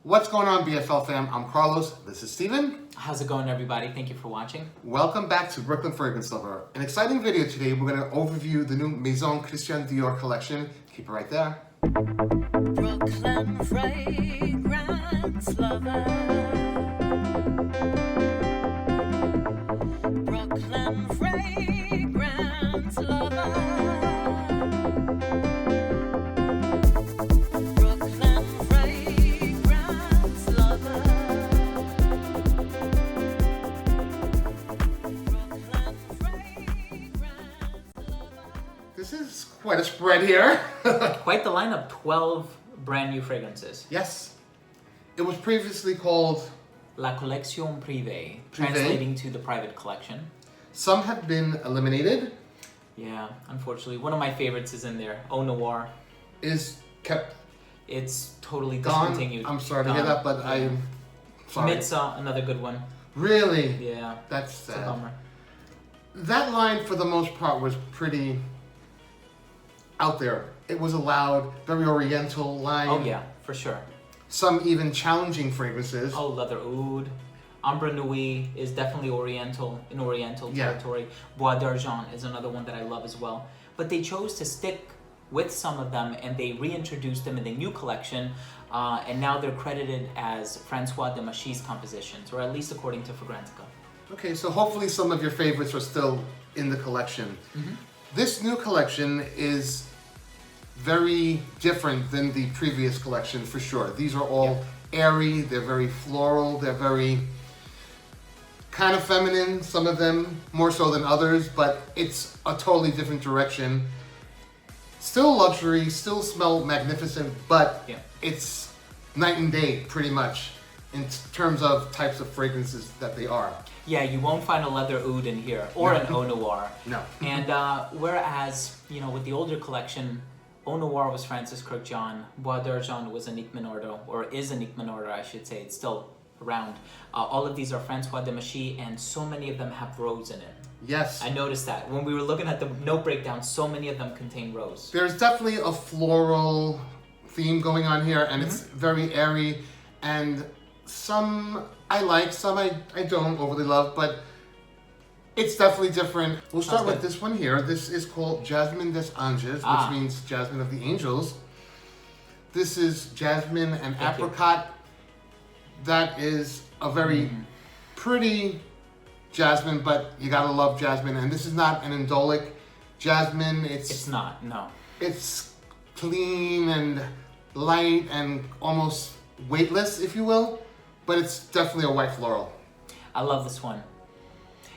What's going on, BFL fam? I'm Carlos. This is Steven. How's it going, everybody? Thank you for watching. Welcome back to Brooklyn Fragrance Lover. An exciting video today. We're going to overview the new Maison Christian Dior collection. Keep it right there. Brooklyn Fragrance Lover. Brooklyn Fragrance Lover. This is quite a spread here. Quite the lineup, 12 brand new fragrances. Yes. It was previously called La Collection Privée, translating to the private collection. Some have been eliminated. Yeah, unfortunately. One of my favorites is in there, Eau Noir. Is kept It's totally gone. discontinued. I'm sorry to hear that, but I'm sorry. Mitza, another good one. Really? Yeah. That's It's a sad. bummer. That line, for the most part, was pretty out there. It was a loud, very oriental line. Oh yeah, for sure. Some even challenging fragrances. Oh, Leather Oud. Ambre Nuit is definitely oriental, in oriental territory. Bois d'Argent is another one that I love as well. But they chose to stick with some of them and they reintroduced them in the new collection. And now they're credited as François de Machy's compositions, or at least according to Fragrantica. Okay, so hopefully some of your favorites are still in the collection. Mm-hmm. This new collection is very different than the previous collection for sure. These are all airy, they're very floral, they're very kind of feminine, some of them more so than others, but it's a totally different direction. Still luxury, still smell magnificent, but it's night and day pretty much in terms of types of fragrances that they are. Yeah, you won't find a Leather Oud in here, or an Eau Noir. No. And whereas, you know, with the older collection, Eau Noir was Francis Kirk John, Bois d'Argent was Annick Menordo, or is Annick Menordo, I should say, it's still around. All of these are François de Machy, and so many of them have rose in it. Yes. I noticed that. When we were looking at the note breakdown, so many of them contain rose. There's definitely a floral theme going on here, and it's very airy, and some I like, some I don't overly love, but it's definitely different. We'll start with this one here. This is called Jasmine des Anges, which means Jasmine of the Angels. This is jasmine and apricot. That is a very pretty jasmine, but you gotta love jasmine. And this is not an indolic jasmine. It's not, no. It's clean and light and almost weightless, if you will, but it's definitely a white floral. I love this one.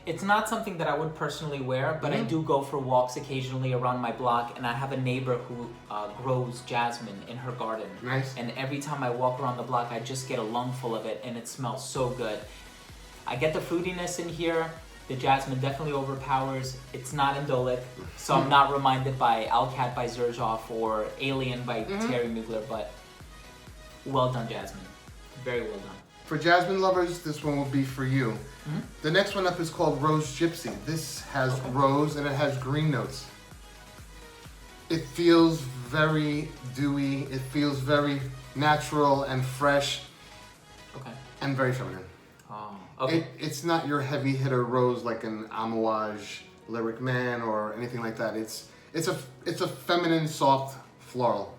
It's not something that I would personally wear, but I do go for walks occasionally around my block, and I have a neighbor who grows jasmine in her garden. Nice. And every time I walk around the block, I just get a lungful of it, and it smells so good. I get the fruitiness in here. The jasmine definitely overpowers. It's not indolic, so I'm not reminded by Alcat by Xerjoff or Alien by Thierry Mugler, but well done, Jasmine. Very well done. For jasmine lovers, this one will be for you. The next one up is called Rose Gypsy. This has rose and it has green notes. It feels very dewy. It feels very natural and fresh and very feminine. Oh, okay. It's not your heavy hitter rose like an Amouage, Lyric Man, or anything like that. It's a feminine, soft floral.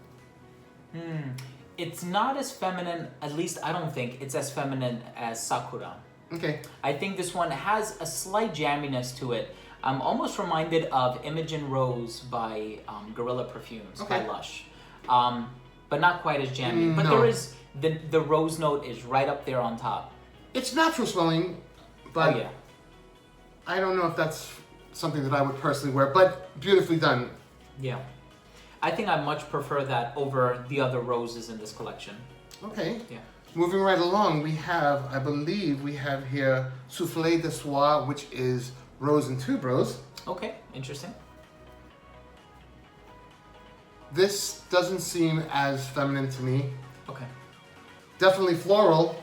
It's not as feminine, at least I don't think it's as feminine as Sakura. Okay. I think this one has a slight jamminess to it. I'm almost reminded of Imogen Rose by Guerrilla Perfumes by Lush. But not quite as jammy. But there is, the rose note is right up there on top. It's natural smelling, but I don't know if that's something that I would personally wear, but beautifully done. Yeah. I think I much prefer that over the other roses in this collection. Okay. Yeah. Moving right along, we have, I believe we have here Souffle de Soie, which is rose and tuberose. Okay, interesting. This doesn't seem as feminine to me. Okay. Definitely floral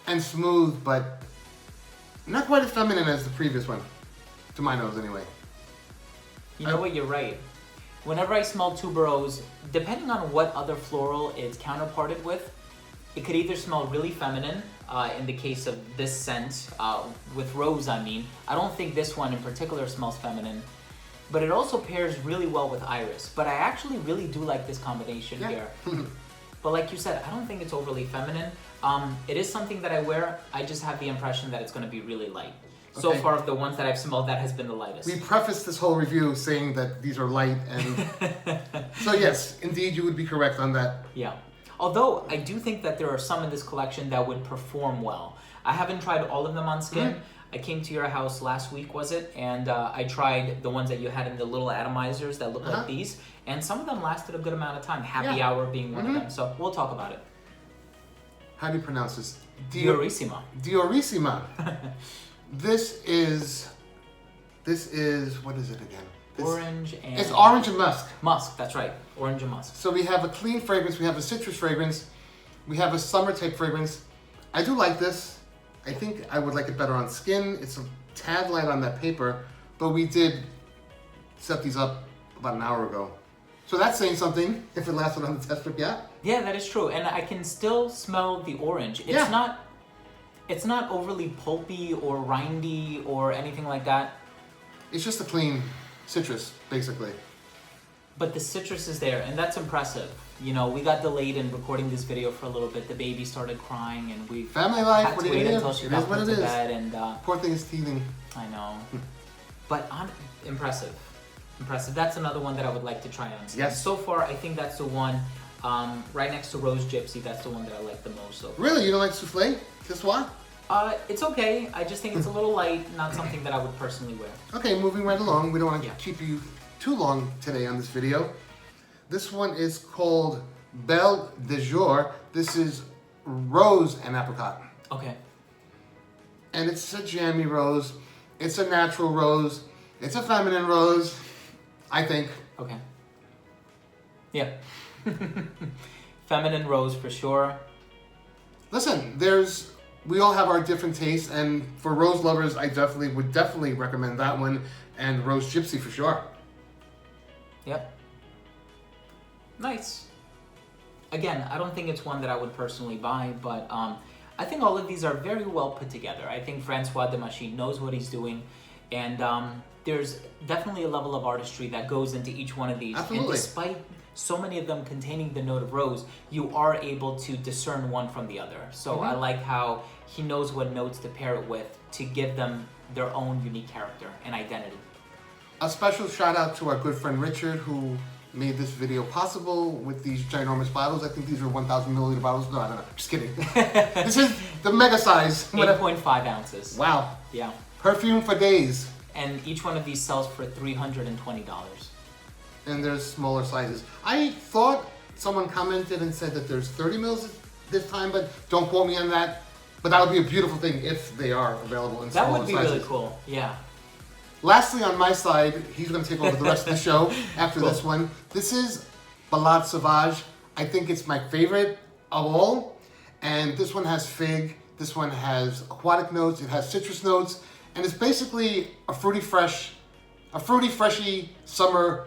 and smooth, but not quite as feminine as the previous one, to my nose anyway. You know what, you're right. Whenever I smell tuberose, depending on what other floral it's counterparted with, it could either smell really feminine, in the case of this scent, with rose I mean. I don't think this one in particular smells feminine, but it also pairs really well with iris. But I actually really do like this combination here. But like you said, I don't think it's overly feminine. It is something that I wear, I just have the impression that it's gonna be really light. So Okay. far of the ones that I've smelled, that has been the lightest. We prefaced this whole review saying that these are light, and so yes, indeed, you would be correct on that. Yeah. Although I do think that there are some in this collection that would perform well. I haven't tried all of them on skin. I came to your house last week, was it? And I tried the ones that you had in the little atomizers that look like these, and some of them lasted a good amount of time. Happy Hour being one of them. So we'll talk about it. How do you pronounce this? Diorissima. Diorissima. This is what is it again? Orange and... It's orange and musk. Musk, that's right. Orange and musk. So we have a clean fragrance, we have a citrus fragrance, we have a summer type fragrance. I do like this. I think I would like it better on skin. It's a tad light on that paper, but we did set these up about an hour ago. So that's saying something, if it lasted on the test strip, yeah? Yeah, that is true. And I can still smell the orange. It's not overly pulpy or rindy or anything like that. It's just a clean citrus, basically. But the citrus is there, and that's impressive. You know, we got delayed in recording this video for a little bit. The baby started crying, and we Family life, had what to do you wait do? until she It got is what put it to is. bed. And Poor thing is teething. I know, but impressive. That's another one that I would like to try on. Yes. So far, I think that's the one right next to Rose Gypsy. That's the one that I like the most. So. Really? You don't like souffle? Guess what? It's okay. I just think it's a little light, not something that I would personally wear. Okay, moving right along. We don't want to Yeah. keep you too long today on this video. This one is called Belle de Jour. This is rose and apricot. Okay. And it's a jammy rose. It's a natural rose. It's a feminine rose, I think. Okay. Yeah. Feminine rose for sure. Listen, we all have our different tastes, and for rose lovers, I would definitely recommend that one, and Rose Gypsy for sure. Yep. Nice. Again, I don't think it's one that I would personally buy, but I think all of these are very well put together. I think Francois de Machine knows what he's doing, and there's definitely a level of artistry that goes into each one of these. Absolutely. And despite so many of them containing the note of rose, you are able to discern one from the other. So I like how he knows what notes to pair it with to give them their own unique character and identity. A special shout out to our good friend Richard, who made this video possible with these ginormous bottles. I think these are 1,000 milliliter bottles. No, I don't know. Just kidding. This is the mega size. 8.5 ounces. Wow. Yeah. Perfume for days. And each one of these sells for $320. And there's smaller sizes. I thought someone commented and said that there's 30 mils this time, but don't quote me on that. But that would be a beautiful thing if they are available in That smaller would be sizes. really cool. Yeah. Lastly, on my side, he's going to take over the rest of the show after this one. This is Balade Sauvage. I think it's my favorite of all. And this one has fig. This one has aquatic notes. It has citrus notes. And it's basically a fruity, freshy summer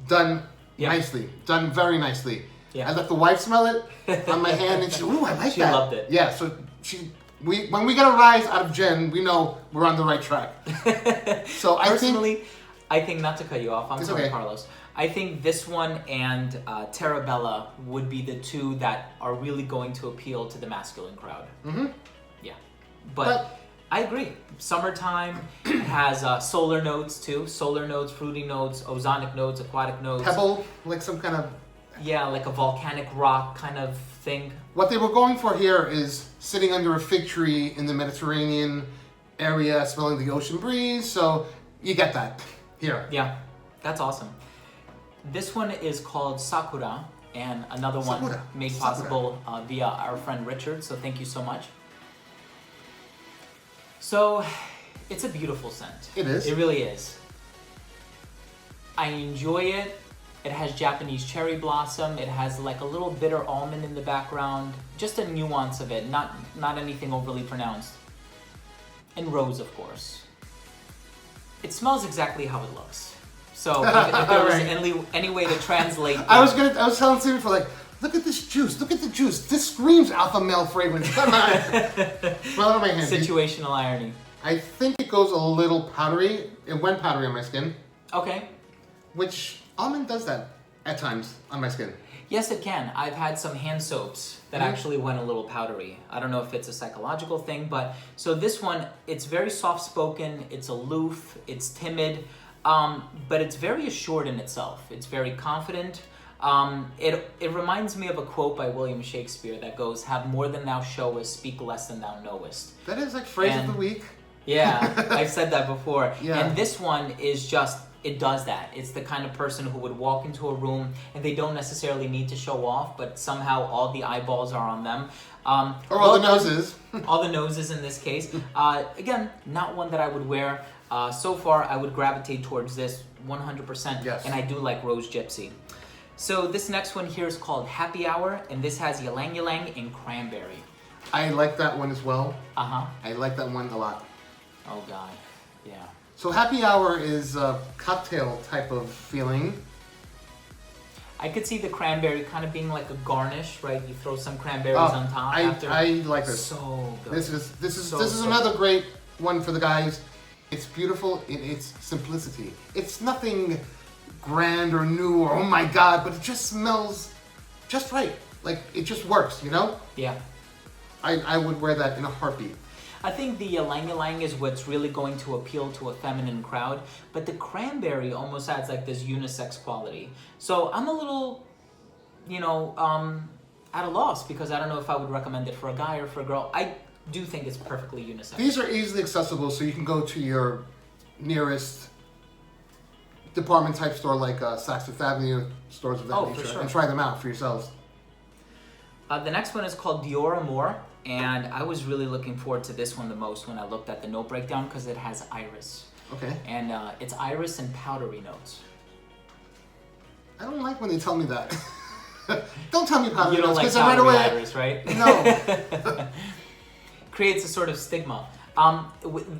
done nicely. Done very nicely. Yeah. I let the wife smell it on my hand and she, ooh, I like She that. loved it. Yeah, so when we get a rise out of Jen, we know we're on the right track. So Personally, I think, not to cut you off, I'm It's sorry, okay. Carlos. I think this one and Terra Bella would be the two that are really going to appeal to the masculine crowd. Mm-hmm. Yeah. But I agree. Summertime has solar notes too. Solar notes, fruity notes, ozonic notes, aquatic notes. Pebble, like some kind of... Yeah, like a volcanic rock kind of thing. What they were going for here is sitting under a fig tree in the Mediterranean area, smelling the ocean breeze. So you get that here. Yeah, that's awesome. This one is called Sakura, and another one Sakura. made Sakura. possible via our friend Richard, so thank you so much. So, it's a beautiful scent. It is. It really is. I enjoy it. It has Japanese cherry blossom. It has like a little bitter almond in the background. Just a nuance of it, not anything overly pronounced. And rose, of course. It smells exactly how it looks. So if there was Right. any way to translate I was telling Steve for like, Look at this juice. Look at the juice. This screams alpha male fragrance. Come on. Smell it on my hand. Situational irony. I think it goes a little powdery. It went powdery on my skin, Okay. which almond does that at times on my skin. Yes, it can. I've had some hand soaps that actually went a little powdery. I don't know if it's a psychological thing, but so this one, it's very soft-spoken, it's aloof, it's timid, but it's very assured in itself. It's very confident. It reminds me of a quote by William Shakespeare that goes, "Have more than thou showest, speak less than thou knowest." That is like phrase of the week. Yeah, I've said that before. Yeah. And this one is just, it does that. It's the kind of person who would walk into a room and they don't necessarily need to show off, but somehow all the eyeballs are on them. Or all the noses. All the noses in this case. Again, not one that I would wear. So far, I would gravitate towards this 100%. Yes. And I do like Rose Gypsy. So this next one here is called Happy Hour, and this has ylang ylang and cranberry. I like that one as well. Uh-huh. I like that one a lot. Oh, God. Yeah. So happy hour is a cocktail type of feeling. I could see the cranberry kind of being like a garnish, right? You throw some cranberries on top after. I like this. So good. This is So another great one for the guys. It's beautiful in its simplicity. It's nothing grand or new or oh my god, but it just smells just right. Like it just works, you know? Yeah. I would wear that in a heartbeat. I think the ylang ylang is what's really going to appeal to a feminine crowd, but the cranberry almost adds like this unisex quality. So I'm a little, at a loss because I don't know if I would recommend it for a guy or for a girl. I do think it's perfectly unisex. These are easily accessible, so you can go to your nearest department type store like Saks Fifth Avenue, stores of that Oh, for nature, sure. and try them out for yourselves. The next one is called Dior More, and I was really looking forward to this one the most when I looked at the note breakdown because it has iris. Okay. And it's iris and powdery notes. I don't like when they tell me that. Don't tell me powdery You don't notes, like because right powdery away. iris, right? No. Creates a sort of stigma.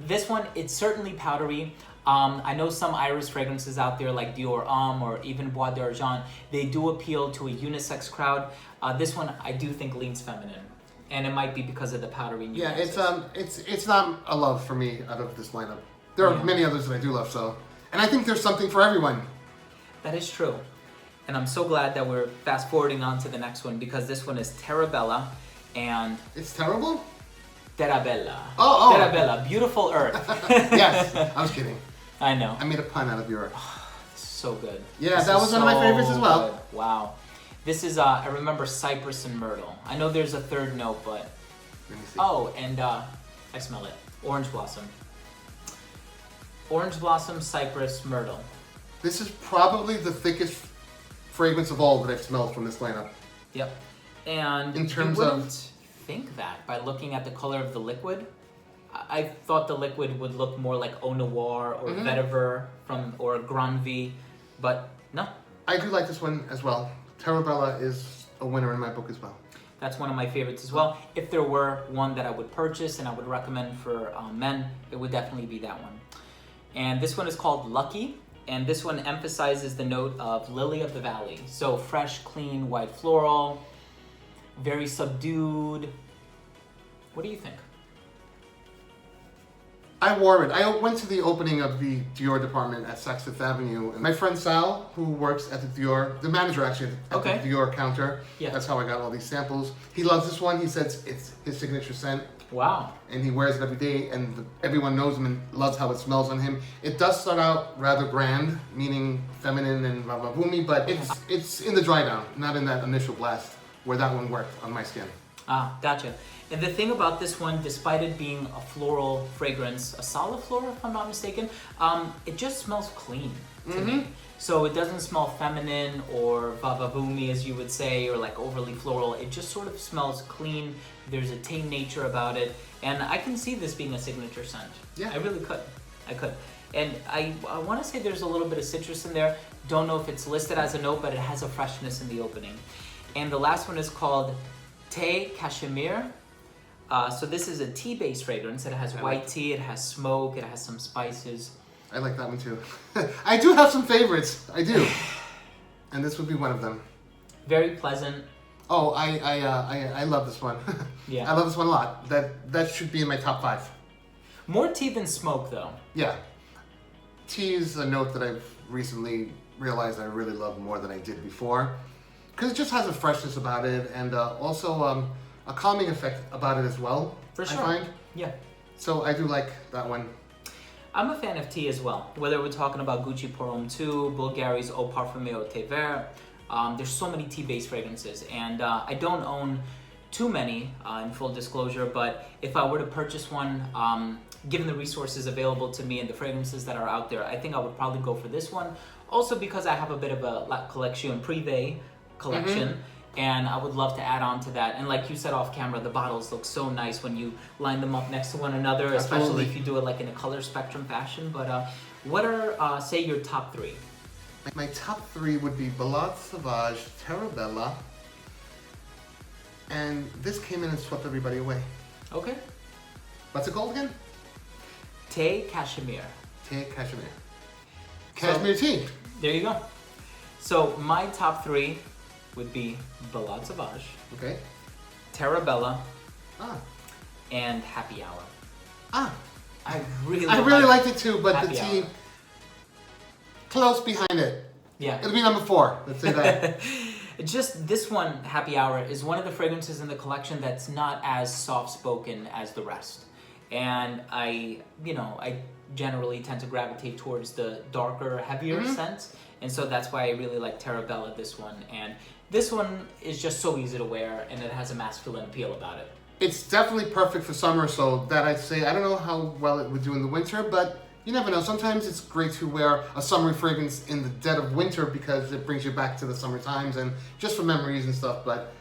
This one, it's certainly powdery. I know some iris fragrances out there like Dior Homme or even Bois d'Argent. They do appeal to a unisex crowd. This one, I do think leans feminine. And it might be because of the powdery nuances. Yeah, it's not a love for me out of this lineup. There are many others that I do love, so. And I think there's something for everyone. That is true. And I'm so glad that we're fast forwarding on to the next one because this one is Terra Bella and It's terrible? Terra Bella. Oh. Terra Bella, beautiful earth. Yes, I was kidding. I know. I made a pun out of your. So good. Yeah, This that is was one of my favorites as well. good. Wow. This is, I remember cypress and myrtle. I know there's a third note, but... Let me see. Oh, and I smell it. Orange blossom. Orange blossom, cypress, myrtle. This is probably the thickest fragrance of all that I've smelled from this lineup. Yep. And In terms you of- wouldn't think that by looking at the color of the liquid. I thought the liquid would look more like Eau Noir or Vetiver or Grand V, but no. I do like this one as well. Terra Bella is a winner in my book as well. That's one of my favorites as well. If there were one that I would purchase and I would recommend for men, it would definitely be that one. And this one is called Lucky, and this one emphasizes the note of Lily of the Valley. So fresh, clean, white floral, very subdued. What do you think? I wore it. I went to the opening of the Dior department at Saks Fifth Avenue. And my friend Sal, who works at the Dior, the manager actually at Okay. the Dior counter, Yeah. that's how I got all these samples. He loves this one. He says it's his signature scent, Wow. and he wears it every day, and everyone knows him and loves how it smells on him. It does start out rather grand, meaning feminine and vavavoumi, but it's in the dry down, not in that initial blast where that one worked on my skin. Ah, gotcha. And the thing about this one, despite it being a floral fragrance, a solid floral if I'm not mistaken, it just smells clean to me. So it doesn't smell feminine or vavavoumi as you would say, or like overly floral. It just sort of smells clean. There's a tame nature about it. And I can see this being a signature scent. Yeah. I really could. I could. And I want to say there's a little bit of citrus in there. Don't know if it's listed as a note, but it has a freshness in the opening. And the last one is called Thé Cachemire. So this is a tea-based fragrance. It has white tea, it has smoke, it has some spices. I like that one too. I do have some favorites. I do. And this would be one of them. Very pleasant, Oh, I love this one. Yeah. I love this one a lot. That should be in my top 5. More tea than smoke, though. Yeah. Tea is a note that I've recently realized I really love more than I did before. Because it just has a freshness about it, and also a calming effect about it as well. For sure. I find. Yeah. So I do like that one. I'm a fan of tea as well. Whether we're talking about Gucci Pour Homme 2, Bulgari's Eau Parfumée au Thé Vert, there's so many tea-based fragrances, and I don't own too many, in full disclosure, but if I were to purchase one, given the resources available to me and the fragrances that are out there, I think I would probably go for this one. Also because I have a bit of a La Collection Privé collection, and I would love to add on to that. And like you said off camera, the bottles look so nice when you line them up next to one another, especially Absolutely. if you do it like in a color spectrum fashion. But what are, say, your top 3? My top 3 would be Belle Sauvage, Terra Bella, and this came in and swept everybody away. Okay. What's it called again? Thé Cashmere. Tea Cashmere. Cashmere tea. There you go. So my top 3 would be Belle Sauvage, Okay. Terra Bella, Ah. and Happy Hour. Ah. I really liked it too, but the Happy tea close behind it. Yeah. It'll be number 4. Let's say that. Just this one, Happy Hour, is one of the fragrances in the collection that's not as soft-spoken as the rest. And I generally tend to gravitate towards the darker, heavier scents. And so that's why I really like Terra Bella, this one. And this one is just so easy to wear, and it has a masculine appeal about it. It's definitely perfect for summer, so that I'd say, I don't know how well it would do in the winter, but you never know. Sometimes it's great to wear a summery fragrance in the dead of winter because it brings you back to the summer times and just for memories and stuff, but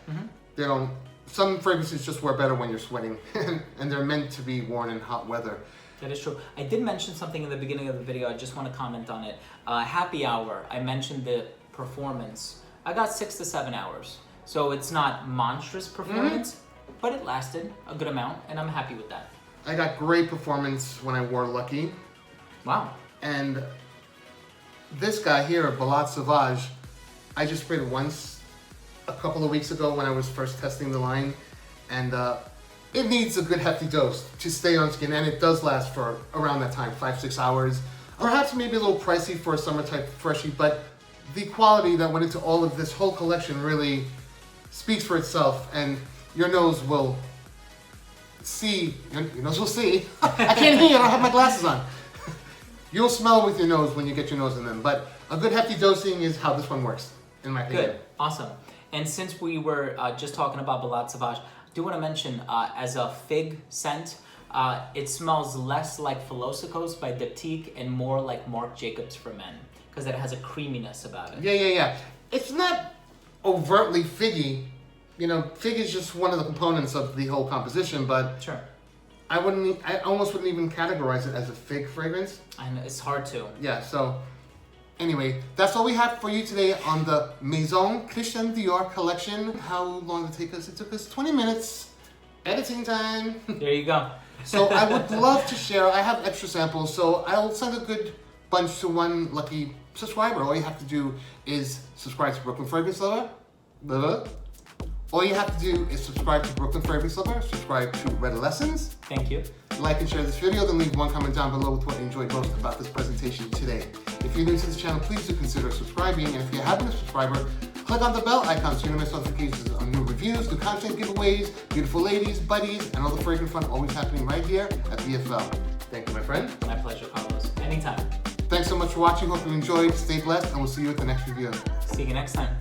they don't. Some fragrances just wear better when you're sweating, and they're meant to be worn in hot weather. That is true. I did mention something in the beginning of the video. I just want to comment on it. Happy Hour, I mentioned the performance. I got 6 to 7 hours. So it's not monstrous performance, but it lasted a good amount, and I'm happy with that. I got great performance when I wore Lucky. Wow. And this guy here, Belle Sauvage, I just sprayed it once a couple of weeks ago when I was first testing the line, and it needs a good hefty dose to stay on skin, and it does last for around that time, 5-6 hours. Perhaps maybe a little pricey for a summer type freshie, but the quality that went into all of this whole collection really speaks for itself, and your nose will see. Your nose will see. I can't hear you. I don't have my glasses on. You'll smell with your nose when you get your nose in them, but a good hefty dosing is how this one works, in my opinion. Good. Awesome. And since we were just talking about Belle Sauvage, I do want to mention as a fig scent, it smells less like Philosophes by Diptyque and more like Marc Jacobs for Men, because it has a creaminess about it. Yeah. It's not overtly figgy. You know, fig is just one of the components of the whole composition, but Sure. I almost wouldn't even categorize it as a fig fragrance. I know, it's hard to. Yeah, so anyway, that's all we have for you today on the Maison Christian Dior collection. How long did it take us? It took us 20 minutes. Editing time. There you go. So I would love to share. I have extra samples, so I'll send a good bunch to one lucky subscriber. All you have to do is subscribe to Brooklyn Fragrance Lover. All you have to do is subscribe to Brooklyn Fragrance Lover, subscribe to Redolessence, Thank you. like and share this video, then leave one comment down below with what you enjoyed most about this presentation today. If you're new to this channel, please do consider subscribing, and if you haven't been a subscriber, click on the bell icon so you don't miss notifications on new reviews, new content giveaways, beautiful ladies, buddies, and all the fragrant fun always happening right here at BFL. Thank you, my friend. My pleasure, Carlos. Anytime. Thanks so much for watching. Hope you enjoyed. Stay blessed, and we'll see you at the next review. See you next time.